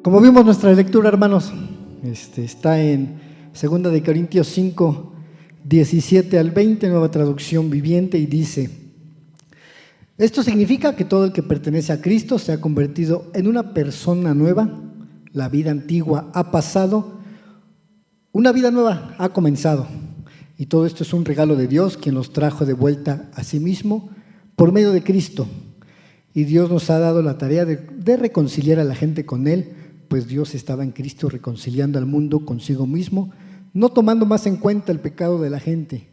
Como vimos, nuestra lectura, hermanos, está en 2 de Corintios 5, 17 al 20, nueva traducción viviente, y dice: esto significa que todo el que pertenece a Cristo se ha convertido en una persona nueva. La vida antigua ha pasado, una vida nueva ha comenzado. Y todo esto es un regalo de Dios, quien los trajo de vuelta a sí mismo por medio de Cristo. Y Dios nos ha dado la tarea de reconciliar a la gente con Él, pues Dios estaba en Cristo reconciliando al mundo consigo mismo, no tomando más en cuenta el pecado de la gente.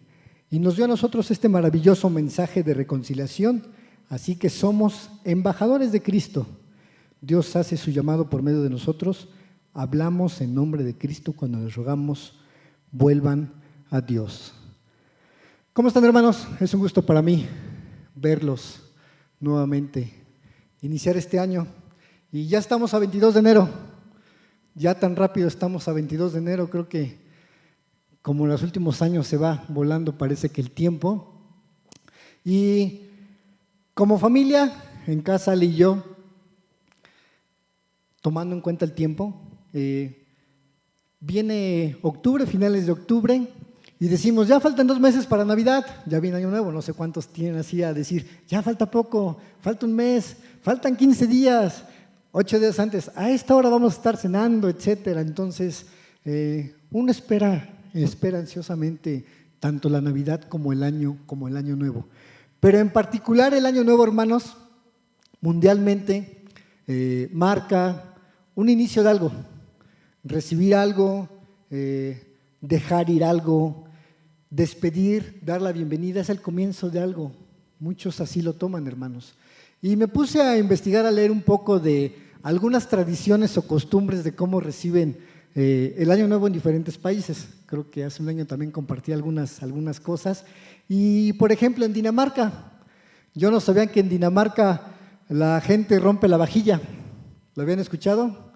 Y nos dio a nosotros este maravilloso mensaje de reconciliación, así que somos embajadores de Cristo. Dios hace su llamado por medio de nosotros, hablamos en nombre de Cristo cuando les rogamos, vuelvan a Dios. ¿Cómo están, hermanos? Es un gusto para mí verlos nuevamente, iniciar este año. Y ya estamos a 22 de enero, ya tan rápido estamos a 22 de enero, creo que como en los últimos años se va volando, parece que el tiempo. Y como familia, en casa, Ale y yo, tomando en cuenta el tiempo, viene octubre, finales de octubre, y decimos, ya faltan 2 meses para Navidad, ya viene Año Nuevo, no sé cuántos tienen así a decir, ya falta poco, falta un mes, faltan 15 días, 8 días antes, a esta hora vamos a estar cenando, etcétera. Entonces, uno espera ansiosamente tanto la Navidad como el Año Nuevo. Pero en particular el Año Nuevo, hermanos, mundialmente marca un inicio de algo, recibir algo, dejar ir algo, despedir, dar la bienvenida, es el comienzo de algo. Muchos así lo toman, hermanos. Y me puse a investigar, a leer un poco de algunas tradiciones o costumbres de cómo reciben el Año Nuevo en diferentes países. Creo que hace un año también compartí algunas cosas. Y, por ejemplo, en Dinamarca, yo no sabía que en Dinamarca la gente rompe la vajilla. ¿Lo habían escuchado?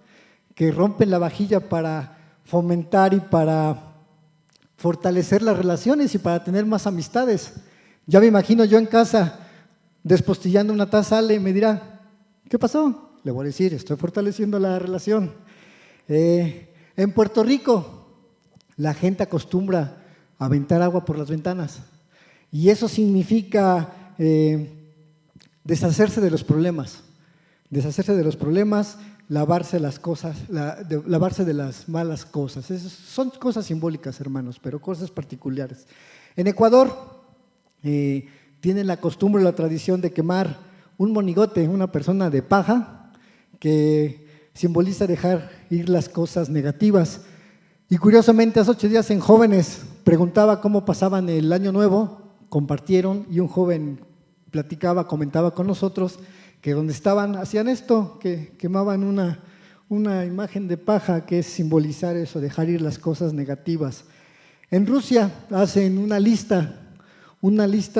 Que rompen la vajilla para fomentar y para fortalecer las relaciones y para tener más amistades. Ya me imagino yo en casa despostillando una taza, Ale me dirá, ¿qué pasó? Le voy a decir, estoy fortaleciendo la relación. En Puerto Rico, la gente acostumbra a aventar agua por las ventanas y eso significa deshacerse de los problemas, lavarse las cosas, lavarse de las malas cosas. Son cosas simbólicas, hermanos, pero cosas particulares. En Ecuador tienen la costumbre, la tradición de quemar un monigote, una persona de paja, que simboliza dejar ir las cosas negativas. Y curiosamente, hace 8 días en Jóvenes preguntaba cómo pasaban el Año Nuevo, compartieron y un joven comentaba con nosotros que donde estaban hacían esto, que quemaban una imagen de paja, que es simbolizar eso, dejar ir las cosas negativas. En Rusia hacen una lista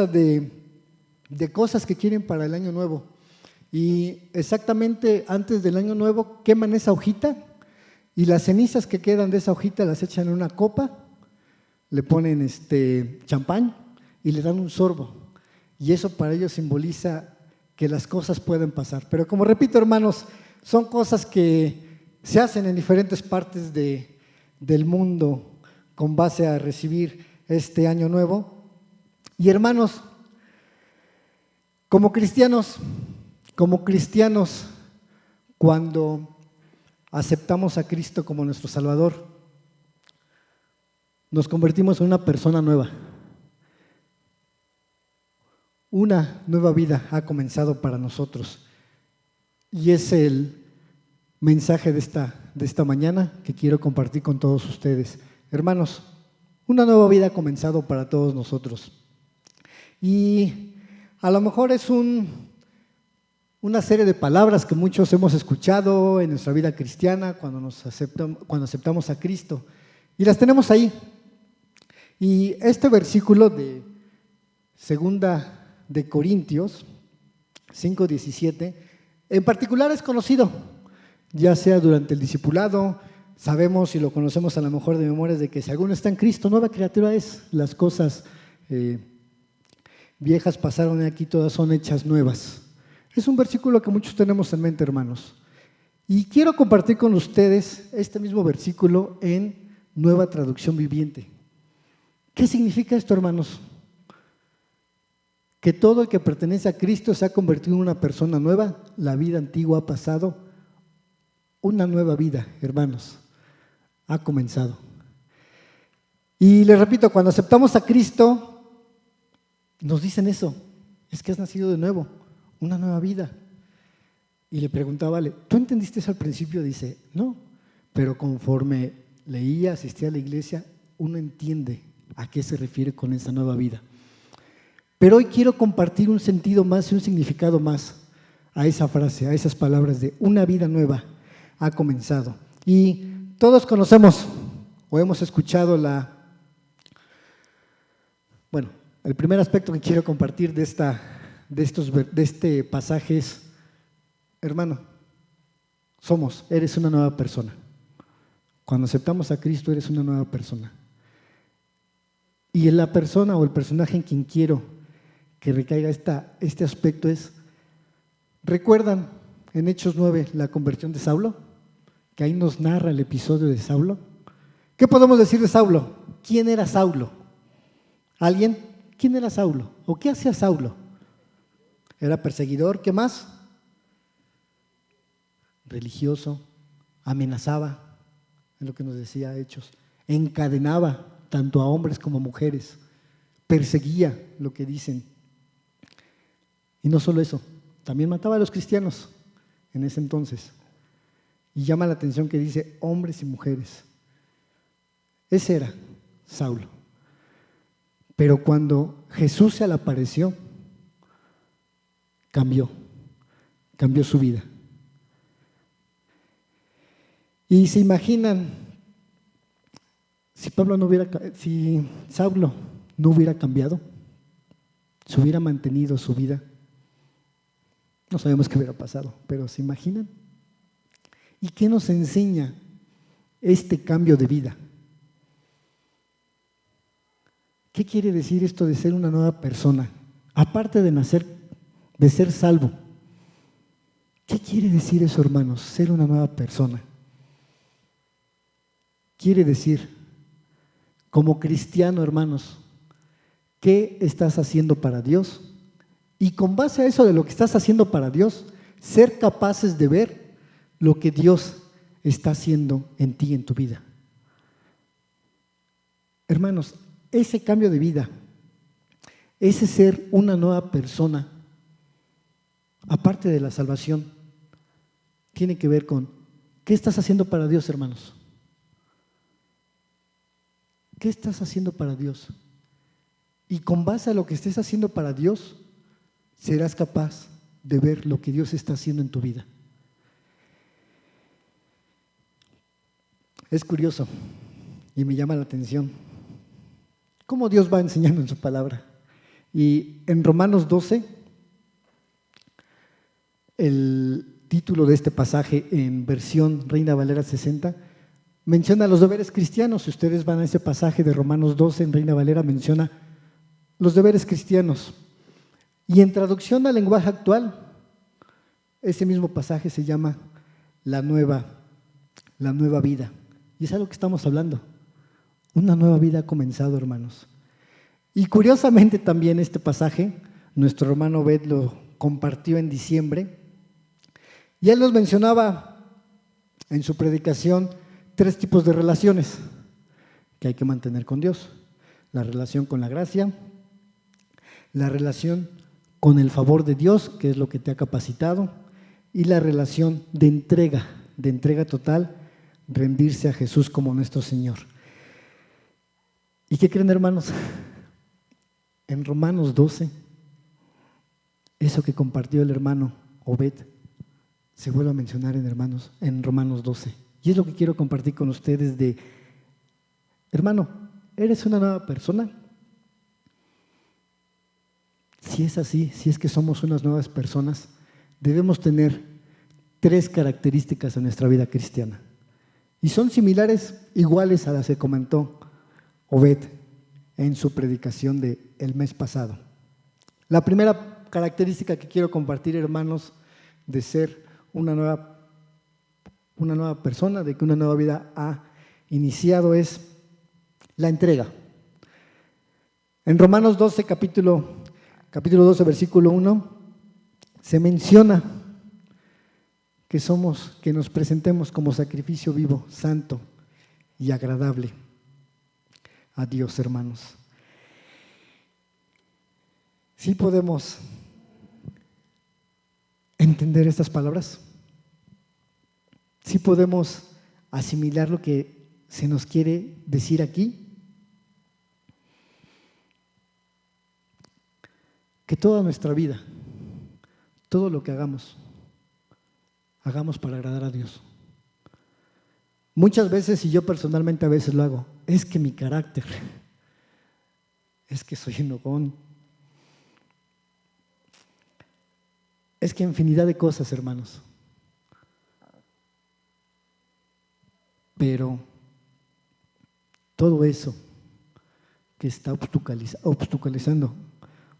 de cosas que quieren para el Año Nuevo. Y exactamente antes del Año Nuevo queman esa hojita y las cenizas que quedan de esa hojita las echan en una copa, le ponen champán y le dan un sorbo. Y eso para ellos simboliza que las cosas pueden pasar. Pero como repito, hermanos, son cosas que se hacen en diferentes partes del mundo con base a recibir este Año Nuevo. Y hermanos, como cristianos, cuando aceptamos a Cristo como nuestro Salvador, nos convertimos en una persona nueva. Una nueva vida ha comenzado para nosotros. Y es el mensaje de esta mañana que quiero compartir con todos ustedes. Hermanos, una nueva vida ha comenzado para todos nosotros. Y a lo mejor es una serie de palabras que muchos hemos escuchado en nuestra vida cristiana cuando aceptamos a Cristo, y las tenemos ahí. Y este versículo de 2 de Corintios 5:17 en particular es conocido, ya sea durante el discipulado. Sabemos y lo conocemos a lo mejor de memorias de que si alguno está en Cristo, nueva criatura es. Las cosas viejas pasaron y aquí todas son hechas nuevas. Es un versículo que muchos tenemos en mente, hermanos. Y quiero compartir con ustedes este mismo versículo en Nueva Traducción Viviente. ¿Qué significa esto, hermanos? Que todo el que pertenece a Cristo se ha convertido en una persona nueva, la vida antigua ha pasado, una nueva vida, hermanos, ha comenzado. Y les repito, cuando aceptamos a Cristo, nos dicen eso, es que has nacido de nuevo, una nueva vida. Y le preguntaba, vale, ¿tú entendiste eso al principio? Dice, no, pero conforme leía, asistía a la iglesia, uno entiende a qué se refiere con esa nueva vida. Pero hoy quiero compartir un sentido más y un significado más a esa frase, a esas palabras de una vida nueva ha comenzado. Y todos conocemos o hemos escuchado el primer aspecto que quiero compartir de este pasaje es, hermano, eres una nueva persona. Cuando aceptamos a Cristo eres una nueva persona. Y la persona o el personaje en quien quiero que recaiga este aspecto es, ¿recuerdan en Hechos 9 la conversión de Saulo? Que ahí nos narra el episodio de Saulo. ¿Qué podemos decir de Saulo? ¿Quién era Saulo? ¿Alguien? ¿Quién era Saulo? ¿O qué hacía Saulo? ¿Era perseguidor? ¿Qué más? Religioso, amenazaba, es lo que nos decía Hechos, encadenaba tanto a hombres como a mujeres, perseguía, lo que dicen. Y no solo eso, también mataba a los cristianos en ese entonces. Y llama la atención que dice hombres y mujeres. Ese era Saulo. Pero cuando Jesús se le apareció, cambió su vida. Y se imaginan, si Saulo no hubiera cambiado, se hubiera mantenido su vida, no sabemos qué hubiera pasado, pero ¿se imaginan? ¿Y qué nos enseña este cambio de vida? ¿Qué quiere decir esto de ser una nueva persona? Aparte de nacer, de ser salvo, ¿qué quiere decir eso, hermanos? Ser una nueva persona. Quiere decir, como cristiano, hermanos, ¿qué estás haciendo para Dios? Y con base a eso de lo que estás haciendo para Dios, ser capaces de ver lo que Dios está haciendo en ti, en tu vida. Hermanos, ese cambio de vida, ese ser una nueva persona, aparte de la salvación, tiene que ver con ¿qué estás haciendo para Dios, hermanos? ¿Qué estás haciendo para Dios? Y con base a lo que estés haciendo para Dios, serás capaz de ver lo que Dios está haciendo en tu vida. Es curioso y me llama la atención cómo Dios va enseñando en su palabra. Y en Romanos 12, el título de este pasaje en versión Reina Valera 60, menciona los deberes cristianos. Si ustedes van a ese pasaje de Romanos 12 en Reina Valera, menciona los deberes cristianos. Y en traducción al lenguaje actual, ese mismo pasaje se llama la nueva vida. Y es algo que estamos hablando. Una nueva vida ha comenzado, hermanos. Y curiosamente también este pasaje, nuestro hermano Obed lo compartió en diciembre, y él nos mencionaba en su predicación 3 tipos de relaciones que hay que mantener con Dios. La relación con la gracia, la relación con el favor de Dios, que es lo que te ha capacitado, y la relación de entrega total, rendirse a Jesús como nuestro Señor. ¿Y qué creen, hermanos? En Romanos 12, eso que compartió el hermano Obed se vuelve a mencionar en Romanos 12. Y es lo que quiero compartir con ustedes de, hermano, ¿eres una nueva persona? Si es así, si es que somos unas nuevas personas, debemos tener 3 características en nuestra vida cristiana. Y son similares, iguales a las que comentó Obed en su predicación del mes pasado. La primera característica que quiero compartir, hermanos, de ser una nueva una nueva persona, de que una nueva vida ha iniciado, es la entrega. En Romanos 12, capítulo 12, versículo 1, se menciona que nos presentemos como sacrificio vivo, santo y agradable a Dios, hermanos. ¿Sí podemos entender estas palabras? ¿Sí podemos asimilar lo que se nos quiere decir aquí? Que toda nuestra vida, todo lo que hagamos para agradar a Dios. Muchas veces, y yo personalmente a veces lo hago, es que mi carácter, es que soy enojón, es que infinidad de cosas, hermanos. Pero todo eso que está obstaculizando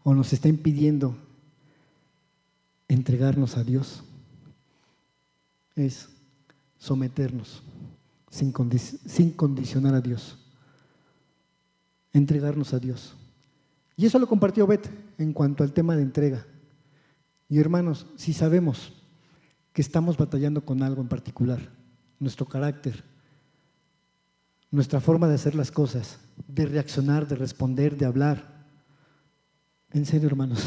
o nos está impidiendo entregarnos a Dios es someternos sin condicionar a Dios, entregarnos a Dios. Y eso lo compartió Bet en cuanto al tema de entrega. Y hermanos, si sabemos que estamos batallando con algo en particular, nuestro carácter, nuestra forma de hacer las cosas, de reaccionar, de responder, de hablar, en serio, hermanos,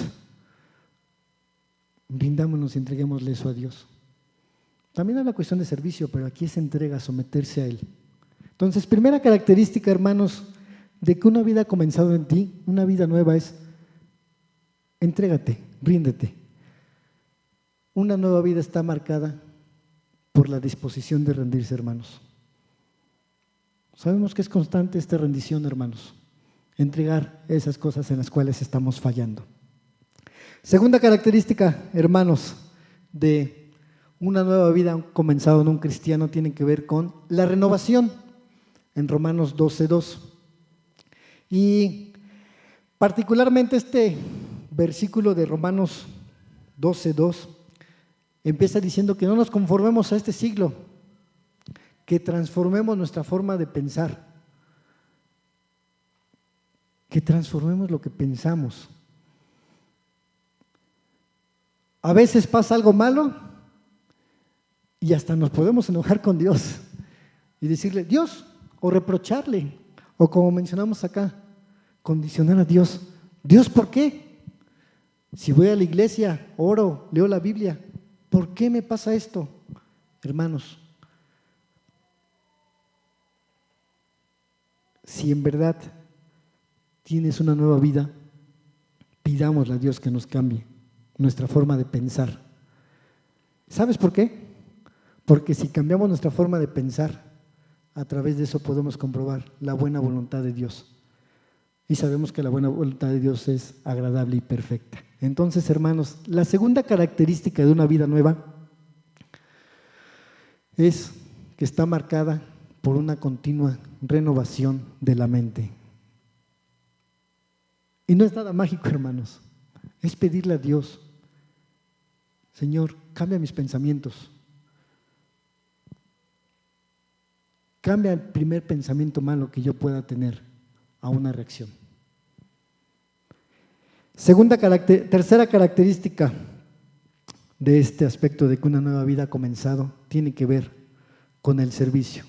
rindámonos y entreguémosle eso a Dios. También es la cuestión de servicio, pero aquí es entrega, someterse a Él. Entonces, primera característica, hermanos, de que una vida ha comenzado en ti, una vida nueva, es entrégate, ríndete. Una nueva vida está marcada por la disposición de rendirse, hermanos. Sabemos que es constante esta rendición, hermanos, entregar esas cosas en las cuales estamos fallando. Segunda característica, hermanos, de una nueva vida comenzado en un cristiano tiene que ver con la renovación, en Romanos 12:2. Y particularmente este versículo de Romanos 12:2 empieza diciendo que no nos conformemos a este siglo, que transformemos nuestra forma de pensar, que transformemos lo que pensamos. A veces pasa algo malo y hasta nos podemos enojar con Dios y decirle, Dios, o reprocharle, o como mencionamos acá, condicionar a Dios. Dios, ¿por qué? Si voy a la iglesia, oro, leo la Biblia, ¿por qué me pasa esto? Hermanos, si en verdad tienes una nueva vida, pidámosle a Dios que nos cambie nuestra forma de pensar. ¿Sabes por qué? Porque si cambiamos nuestra forma de pensar, a través de eso podemos comprobar la buena voluntad de Dios. Y sabemos que la buena voluntad de Dios es agradable y perfecta. Entonces, hermanos, la segunda característica de una vida nueva es que está marcada por una continua renovación de la mente. Y no es nada mágico, hermanos, es pedirle a Dios, Señor, cambia mis pensamientos. Cambia el primer pensamiento malo que yo pueda tener a una reacción. Tercera característica de este aspecto de que una nueva vida ha comenzado tiene que ver con el servicio.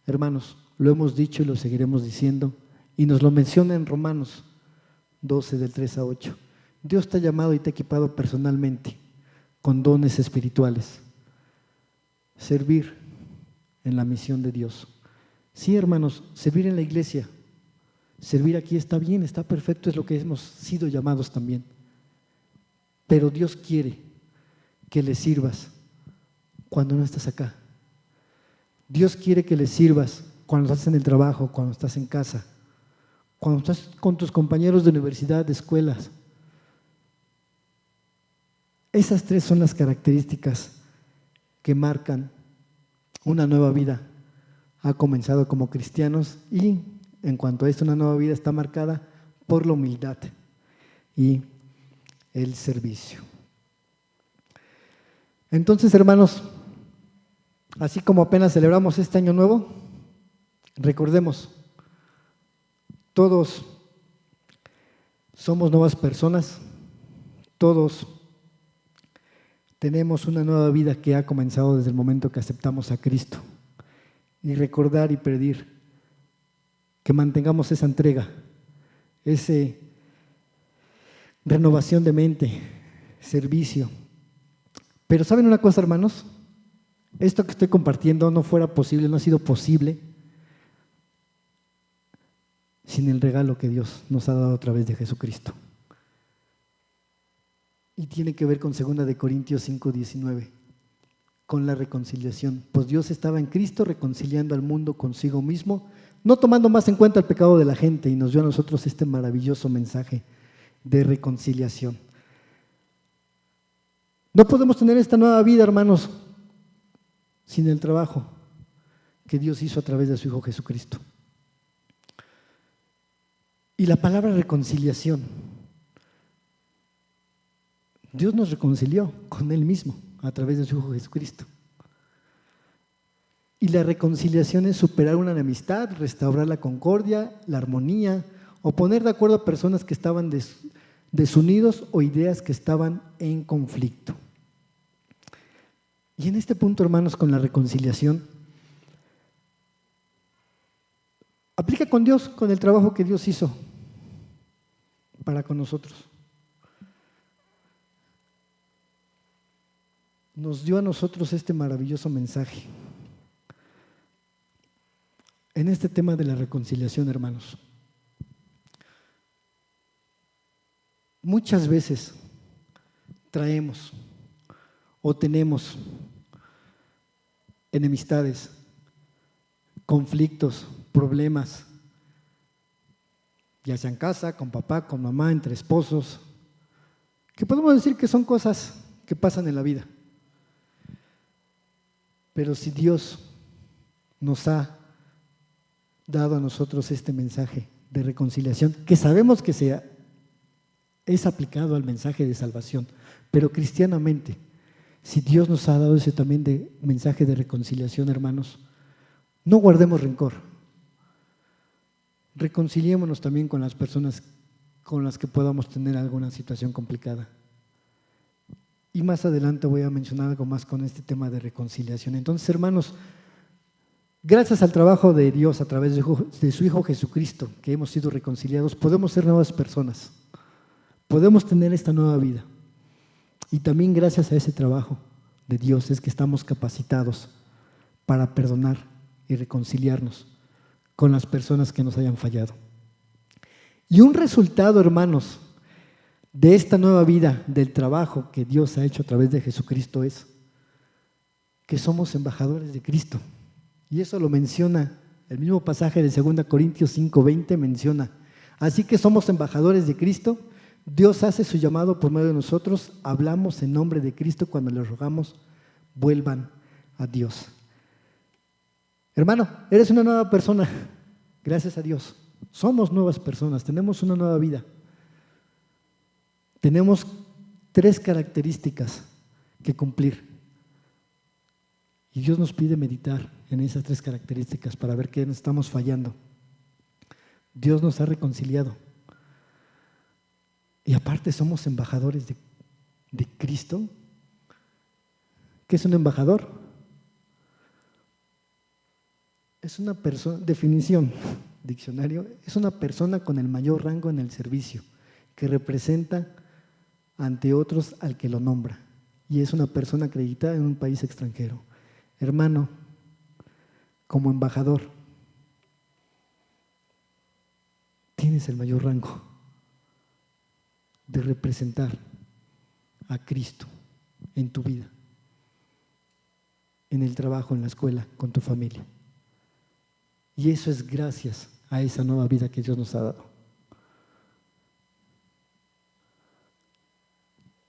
Hermanos, lo hemos dicho y lo seguiremos diciendo, y nos lo menciona en Romanos 12, del 3 a 8. Dios te ha llamado y te ha equipado personalmente con dones espirituales. Servir en la misión de Dios. Sí, hermanos, servir en la iglesia, servir aquí está bien, está perfecto, es lo que hemos sido llamados también. Pero Dios quiere que le sirvas cuando no estás acá. Dios quiere que le sirvas cuando estás en el trabajo, cuando estás en casa, cuando estás con tus compañeros de universidad, de escuelas. Esas tres son las características que marcan una nueva vida. Ha comenzado como cristianos y en cuanto a esto, una nueva vida está marcada por la humildad y el servicio. Entonces, hermanos, así como apenas celebramos este año nuevo, recordemos, todos somos nuevas personas, todos tenemos una nueva vida que ha comenzado desde el momento que aceptamos a Cristo. Y recordar y pedir que mantengamos esa entrega, esa renovación de mente, servicio. Pero ¿saben una cosa, hermanos? Esto que estoy compartiendo no fuera posible, no ha sido posible sin el regalo que Dios nos ha dado a través de Jesucristo. Y tiene que ver con 2 Corintios 5:19, con la reconciliación. Pues Dios estaba en Cristo reconciliando al mundo consigo mismo, no tomando más en cuenta el pecado de la gente, y nos dio a nosotros este maravilloso mensaje de reconciliación. No podemos tener esta nueva vida, hermanos, sin el trabajo que Dios hizo a través de su Hijo Jesucristo. Y la palabra reconciliación, Dios nos reconcilió con Él mismo a través de su Hijo Jesucristo. Y la reconciliación es superar una enemistad, restaurar la concordia, la armonía, o poner de acuerdo a personas que estaban desunidos o ideas que estaban en conflicto. Y en este punto, hermanos, con la reconciliación, aplica con Dios, con el trabajo que Dios hizo para con nosotros. Nos dio a nosotros este maravilloso mensaje. En este tema de la reconciliación, hermanos, muchas veces traemos o tenemos enemistades, conflictos, problemas, ya sea en casa, con papá, con mamá, entre esposos, que podemos decir que son cosas que pasan en la vida. Pero si Dios nos ha dado a nosotros este mensaje de reconciliación, que sabemos que es aplicado al mensaje de salvación, pero cristianamente, si Dios nos ha dado ese también de mensaje de reconciliación, hermanos, no guardemos rencor. Reconciliémonos también con las personas con las que podamos tener alguna situación complicada. Y más adelante voy a mencionar algo más con este tema de reconciliación. Entonces, hermanos, gracias al trabajo de Dios a través de su Hijo Jesucristo, que hemos sido reconciliados, podemos ser nuevas personas, podemos tener esta nueva vida. Y también gracias a ese trabajo de Dios es que estamos capacitados para perdonar y reconciliarnos con las personas que nos hayan fallado. Y un resultado, hermanos, de esta nueva vida, del trabajo que Dios ha hecho a través de Jesucristo, es que somos embajadores de Cristo. Y eso lo menciona el mismo pasaje de 2 Corintios 5:20, menciona: así que somos embajadores de Cristo, Dios hace su llamado por medio de nosotros, hablamos en nombre de Cristo cuando les rogamos, vuelvan a Dios. Hermano, eres una nueva persona, gracias a Dios. Somos nuevas personas, tenemos una nueva vida. Tenemos 3 características que cumplir. Y Dios nos pide meditar en esas 3 características para ver qué nos estamos fallando. Dios nos ha reconciliado. Y aparte somos embajadores de Cristo. ¿Qué es un embajador? Es una persona, definición, diccionario, es una persona con el mayor rango en el servicio, que representa ante otros al que lo nombra, y es una persona acreditada en un país extranjero. Hermano, como embajador, tienes el mayor rango de representar a Cristo en tu vida, en el trabajo, en la escuela, con tu familia. Y eso es gracias a esa nueva vida que Dios nos ha dado.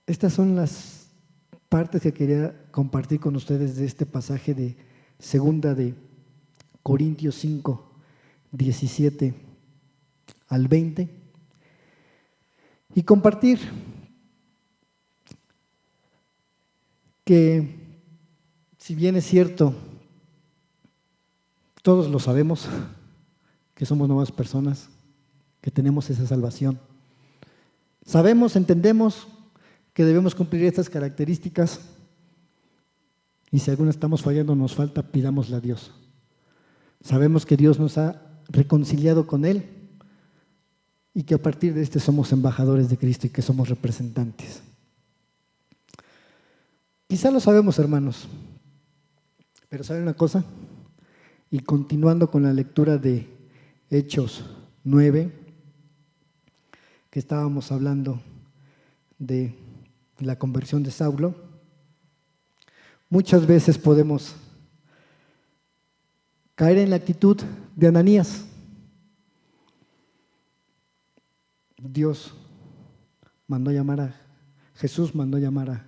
Estas son las partes que quería compartir con ustedes de este pasaje de 2 Corintios 5, 17 al 20. Y compartir que, si bien es cierto Todos lo sabemos, que somos nuevas personas, que tenemos esa salvación. Sabemos, entendemos que debemos cumplir estas características y si alguna estamos fallando, nos falta, pidámosle a Dios. Sabemos que Dios nos ha reconciliado con Él y que a partir de este somos embajadores de Cristo y que somos representantes. Quizá lo sabemos, hermanos, pero ¿saben una cosa? Y continuando con la lectura de Hechos 9, que estábamos hablando de la conversión de Saulo, muchas veces podemos caer en la actitud de Ananías. Jesús mandó llamar a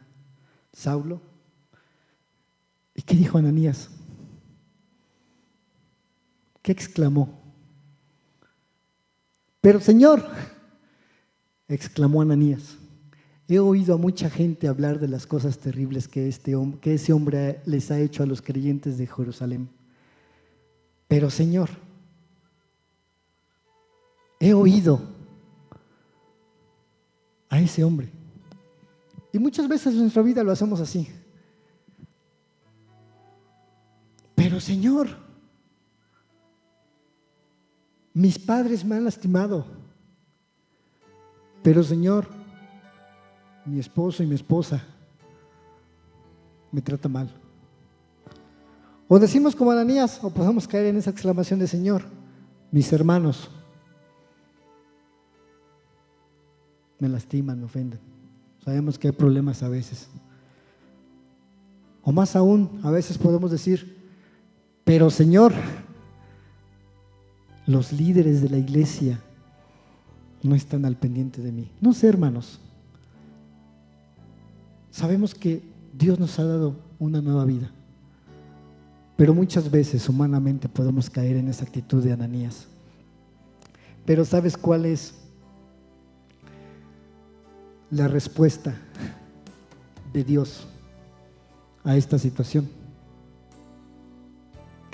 Saulo. ¿Y qué dijo Ananías? ¿Qué exclamó? Pero Señor, exclamó Ananías, he oído a mucha gente hablar de las cosas terribles que ese hombre les ha hecho a los creyentes de Jerusalén. Pero Señor, he oído a ese hombre. Y muchas veces en nuestra vida lo hacemos así. Pero Señor, mis padres me han lastimado. Pero Señor, mi esposo y mi esposa me tratan mal. O decimos como Ananías, o podemos caer en esa exclamación de Señor, mis hermanos me lastiman, me ofenden. Sabemos que hay problemas a veces. O más aún, a veces podemos decir, pero Señor, los líderes de la iglesia no están al pendiente de mí. No sé, hermanos. Sabemos que Dios nos ha dado una nueva vida, pero muchas veces humanamente podemos caer en esa actitud de Ananías. Pero ¿sabes cuál es la respuesta de Dios a esta situación?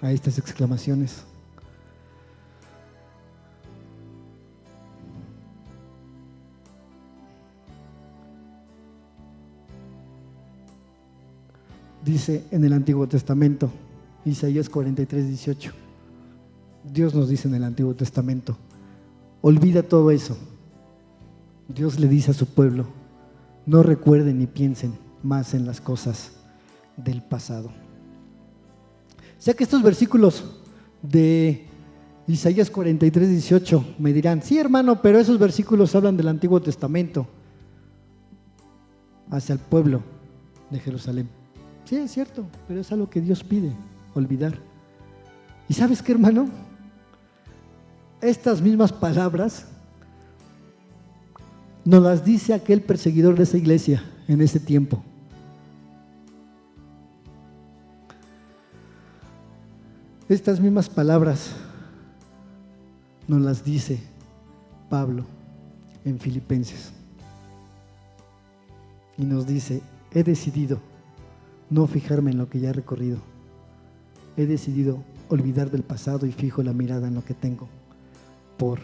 A estas exclamaciones. Dice en el Antiguo Testamento, Isaías 43:18, Dios nos dice en el Antiguo Testamento, olvida todo eso. Dios le dice a su pueblo, no recuerden ni piensen más en las cosas del pasado. O sea que estos versículos de Isaías 43:18 me dirán, sí, hermano, pero esos versículos hablan del Antiguo Testamento hacia el pueblo de Jerusalén. Sí, es cierto, pero es algo que Dios pide, olvidar. ¿Y sabes qué, hermano? Estas mismas palabras nos las dice aquel perseguidor de esa iglesia en ese tiempo. Estas mismas palabras nos las dice Pablo en Filipenses. Y nos dice, he decidido no fijarme en lo que ya he recorrido. He decidido olvidar del pasado y fijo la mirada en lo que tengo por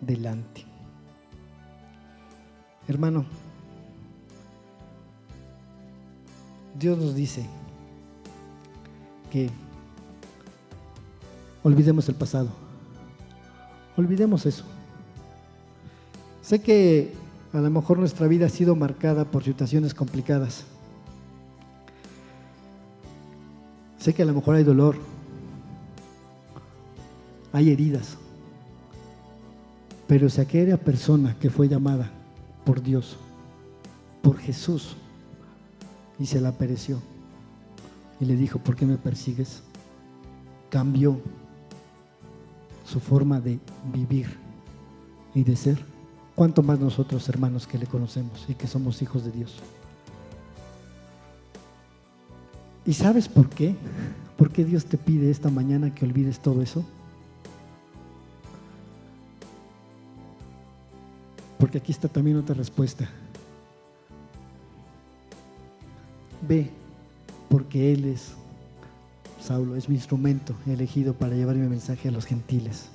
delante. Hermano, Dios nos dice que olvidemos el pasado. Olvidemos eso. Sé que a lo mejor nuestra vida ha sido marcada por situaciones complicadas. Sé que a lo mejor hay dolor, hay heridas, pero si aquella persona que fue llamada por Dios, por Jesús, y se le apareció y le dijo, ¿por qué me persigues?, cambió su forma de vivir y de ser, ¿cuánto más nosotros, hermanos, que le conocemos y que somos hijos de Dios? ¿Y sabes por qué? ¿Por qué Dios te pide esta mañana que olvides todo eso? Porque aquí está también otra respuesta. Ve, porque Él es Saulo es mi instrumento elegido para llevar mi mensaje a los gentiles.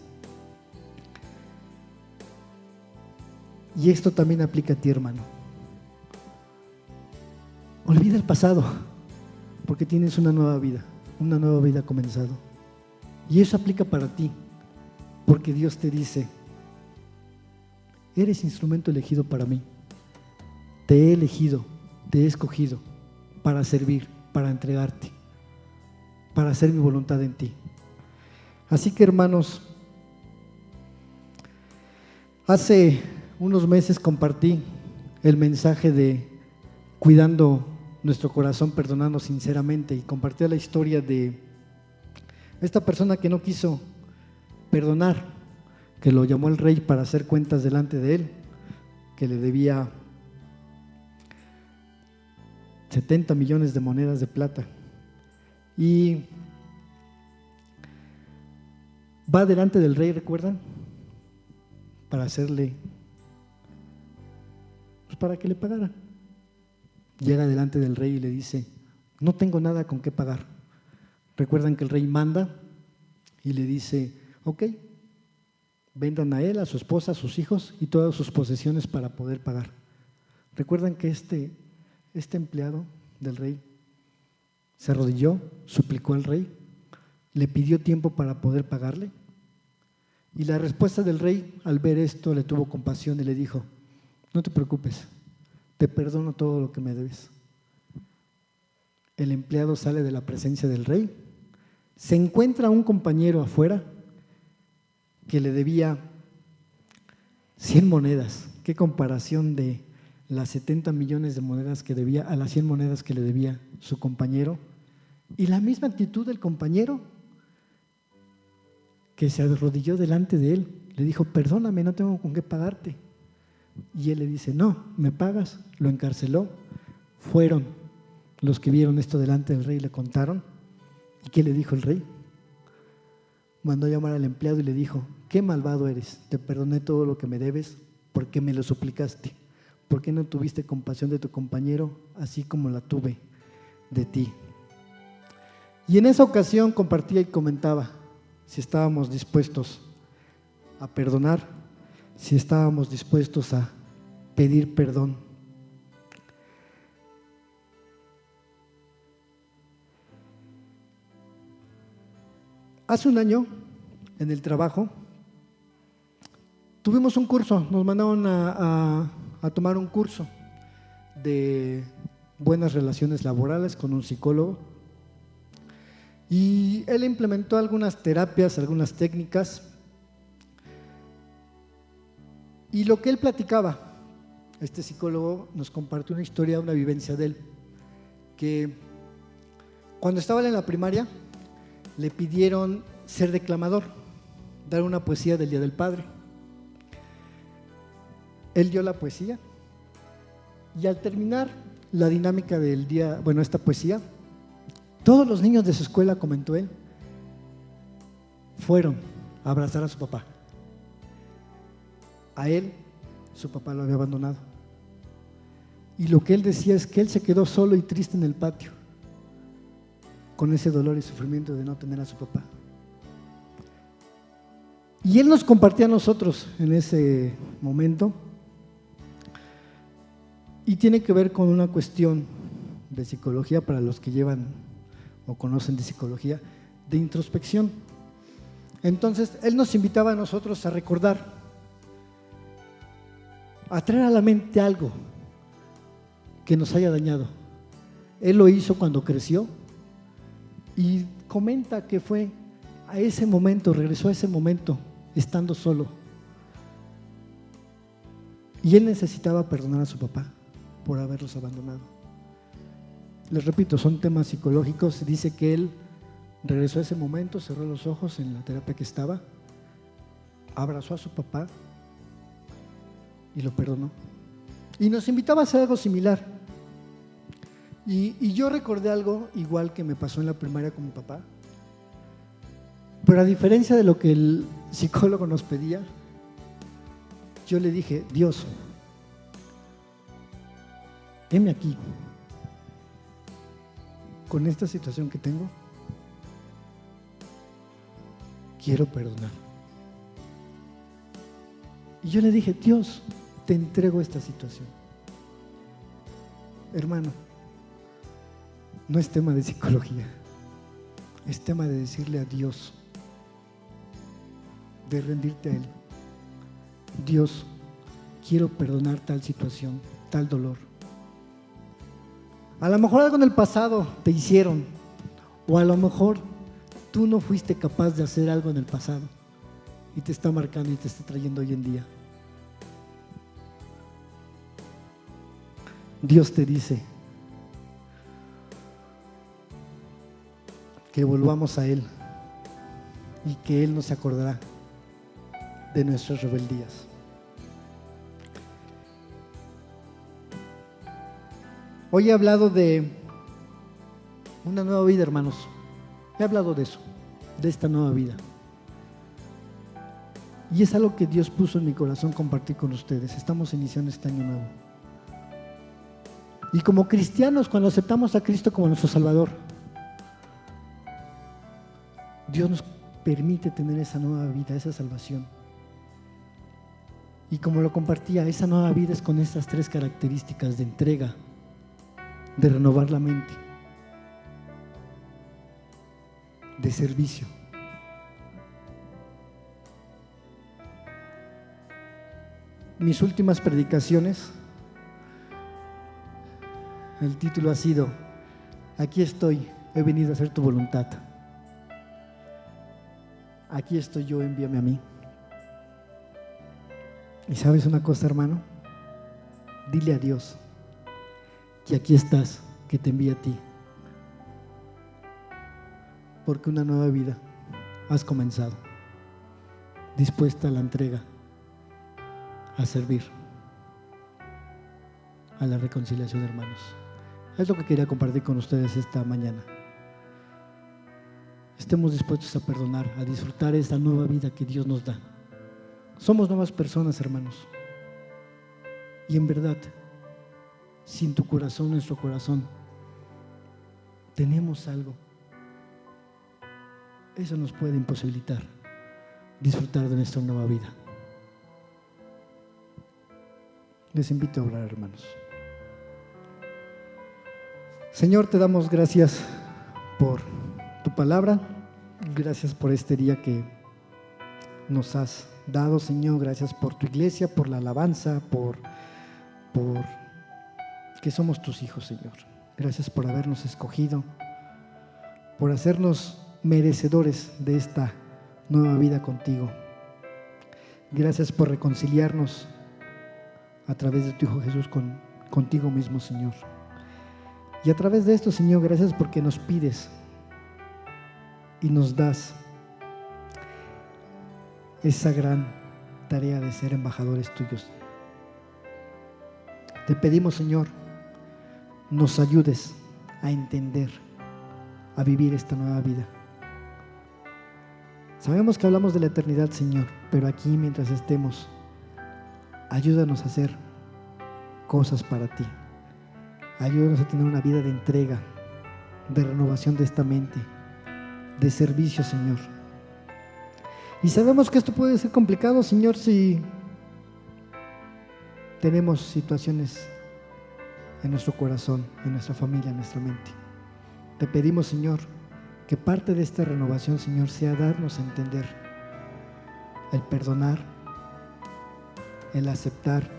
Y esto también aplica a ti, hermano. Olvida el pasado, porque tienes una nueva vida ha comenzado. Y eso aplica para ti, porque Dios te dice, eres instrumento elegido para mí. Te he elegido, te he escogido para servir, para entregarte, para hacer mi voluntad en ti. Así que, hermanos, hace unos meses compartí el mensaje de cuidando nuestro corazón, perdonando sinceramente, y compartí la historia de esta persona que no quiso perdonar, que lo llamó el rey para hacer cuentas delante de él, que le debía 70 millones de monedas de plata. Y va delante del rey, ¿recuerdan? Para hacerle, pues para que le pagara. Llega delante del rey y le dice, no tengo nada con qué pagar. Recuerdan que el rey manda y le dice, ok, vendan a él, a su esposa, a sus hijos y todas sus posesiones para poder pagar. Recuerdan que este empleado del rey se arrodilló, suplicó al rey, le pidió tiempo para poder pagarle. Y la respuesta del rey al ver esto le tuvo compasión y le dijo, no te preocupes, te perdono todo lo que me debes. El empleado sale de la presencia del rey, se encuentra a un compañero afuera que le debía 100 monedas. Qué comparación de las 70 millones de monedas que debía a las 100 monedas que le debía su compañero. Y la misma actitud del compañero que se arrodilló delante de él, le dijo, perdóname, no tengo con qué pagarte. Y él le dice, no, me pagas. Lo encarceló. Fueron los que vieron esto delante del rey y le contaron. ¿Y qué le dijo el rey? Mandó a llamar al empleado y le dijo, qué malvado eres, te perdoné todo lo que me debes porque me lo suplicaste. ¿Por qué no tuviste compasión de tu compañero así como la tuve de ti? Y en esa ocasión compartía y comentaba si estábamos dispuestos a perdonar, si estábamos dispuestos a pedir perdón. Hace un año, en el trabajo, tuvimos un curso, nos mandaron a tomar un curso de buenas relaciones laborales con un psicólogo. Y él implementó algunas terapias, algunas técnicas. Y lo que él platicaba, este psicólogo nos compartió una historia, una vivencia de él, que cuando estaba en la primaria le pidieron ser declamador, dar una poesía del Día del Padre. Él dio la poesía y al terminar la dinámica del día, bueno, esta poesía, todos los niños de su escuela, comentó él, fueron a abrazar a su papá. A él, su papá lo había abandonado. Y lo que él decía es que él se quedó solo y triste en el patio, con ese dolor y sufrimiento de no tener a su papá. Y él nos compartía a nosotros en ese momento, y tiene que ver con una cuestión de psicología para los que llevan o conocen de psicología, de introspección. Entonces, él nos invitaba a nosotros a recordar, a traer a la mente algo que nos haya dañado. Él lo hizo cuando creció y comenta que fue a ese momento, regresó a ese momento, estando solo. Y él necesitaba perdonar a su papá por haberlos abandonado. Les repito, son temas psicológicos. Dice que él regresó a ese momento, cerró los ojos en la terapia que estaba, abrazó a su papá y lo perdonó. Y nos invitaba a hacer algo similar. Y yo recordé algo igual que me pasó en la primaria con mi papá, pero a diferencia de lo que el psicólogo nos pedía, yo le dije, Dios, heme aquí, con esta situación que tengo, quiero perdonar. Y yo le dije, Dios, te entrego esta situación. Hermano, no es tema de psicología, es tema de decirle a Dios, de rendirte a Él. Dios, quiero perdonar tal situación, tal dolor. A lo mejor algo en el pasado te hicieron, o a lo mejor tú no fuiste capaz de hacer algo en el pasado y te está marcando y te está trayendo hoy en día. Dios te dice que volvamos a Él y que Él no se acordará de nuestras rebeldías. Hoy he hablado de una nueva vida, hermanos. He hablado de eso, de esta nueva vida. Y es algo que Dios puso en mi corazón compartir con ustedes. Estamos iniciando este año nuevo. Y como cristianos, cuando aceptamos a Cristo como nuestro Salvador, Dios nos permite tener esa nueva vida, esa salvación. Y como lo compartía, esa nueva vida es con estas 3 características de entrega, de renovar la mente, de servicio. Mis últimas predicaciones, el título ha sido, aquí estoy, he venido a hacer tu voluntad. Aquí estoy yo, envíame a mí. ¿Y sabes una cosa, hermano? Dile a Dios que aquí estás, que te envía a ti. Porque una nueva vida has comenzado, dispuesta a la entrega, a servir, a la reconciliación, hermanos. Es lo que quería compartir con ustedes esta mañana. Estemos dispuestos a perdonar, a disfrutar esta nueva vida que Dios nos da. Somos nuevas personas, hermanos. Y en verdad, sin tu corazón, nuestro corazón, tenemos algo. Eso nos puede imposibilitar disfrutar de nuestra nueva vida. Les invito a orar, hermanos. Señor, te damos gracias por tu palabra. Gracias por este día que nos has dado, Señor. Gracias por tu iglesia, por la alabanza, por que somos tus hijos, Señor. Gracias por habernos escogido, por hacernos merecedores de esta nueva vida contigo. Gracias por reconciliarnos a través de tu Hijo Jesús contigo mismo, Señor. Y a través de esto, Señor, gracias porque nos pides y nos das esa gran tarea de ser embajadores tuyos. Te pedimos, Señor, nos ayudes a entender, a vivir esta nueva vida. Sabemos que hablamos de la eternidad, Señor, pero aquí mientras estemos, ayúdanos a hacer cosas para ti. Ayúdanos a tener una vida de entrega, de renovación de esta mente, de servicio, Señor. Y sabemos que esto puede ser complicado, Señor, si tenemos situaciones en nuestro corazón, en nuestra familia, en nuestra mente. Te pedimos, Señor, que parte de esta renovación, Señor, sea darnos a entender el perdonar, el aceptar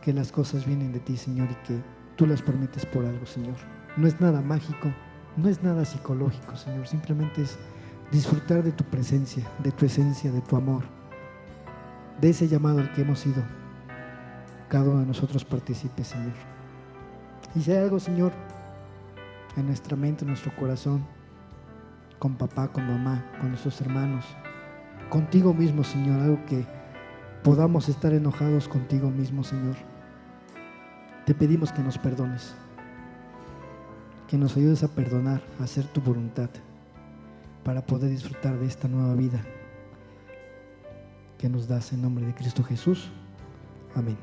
que las cosas vienen de ti, Señor, y que tú las permites por algo, Señor. No es nada mágico, no es nada psicológico, Señor. Simplemente es disfrutar de tu presencia, de tu esencia, de tu amor, de ese llamado al que hemos sido cada uno de nosotros participe, Señor. Y si hay algo, Señor, en nuestra mente, en nuestro corazón, con papá, con mamá, con nuestros hermanos, contigo mismo, Señor, algo que podamos estar enojados contigo mismo, Señor, te pedimos que nos perdones, que nos ayudes a perdonar, a hacer tu voluntad, para poder disfrutar de esta nueva vida que nos das en nombre de Cristo Jesús. Amén.